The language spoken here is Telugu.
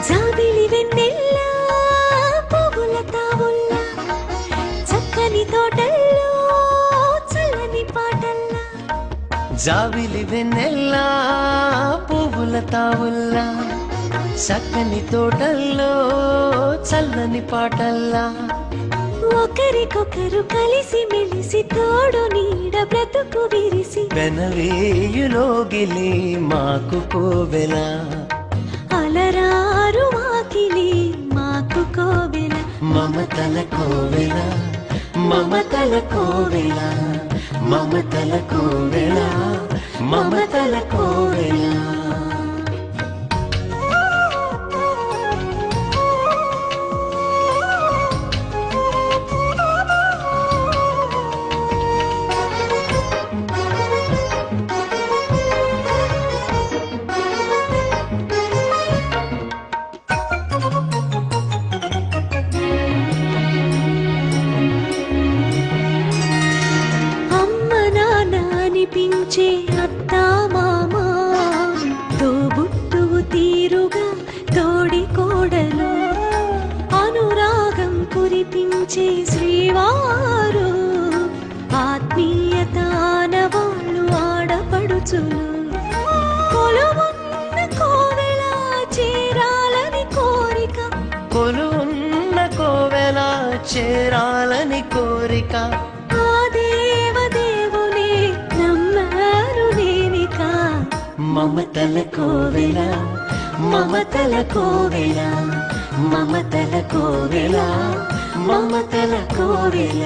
జాబిలి వెన్నెల్ల పువ్వుల తావుల్ల చక్కని తోటల్లో చల్లని పాటల్లా జాబిలి వెన్నెల్ల పువ్వుల తావుల్ల చక్కని తోటల్లో చల్లని పాటల్లా ఒకరికొకరు కలిసి మెలిసి తోడు నీడ బ్రతుకు విరిసి వెనవేయులోగిలి మాకు కోవెల అలరారు వాకిలి మాకు కోవెల మమతల కోవెల మమతల కోవెల మమతల కోవెల మమతల కోవెల అనిపించే అత్తా మామ తోబుట్టువు తీరుగా తోడి కోడలు అనురాగం కురిపించే శ్రీవారు ఆత్మీయత ఆనవాళ్ళు ఆడపడుచులు కొలువున్న కోవెల చేరాలని కోరిక కొలువున్న కోవెల చేరాలని కోరిక మమతల కోవెల మమతల కోవెల మమతల కోవెల మమతల కోవెల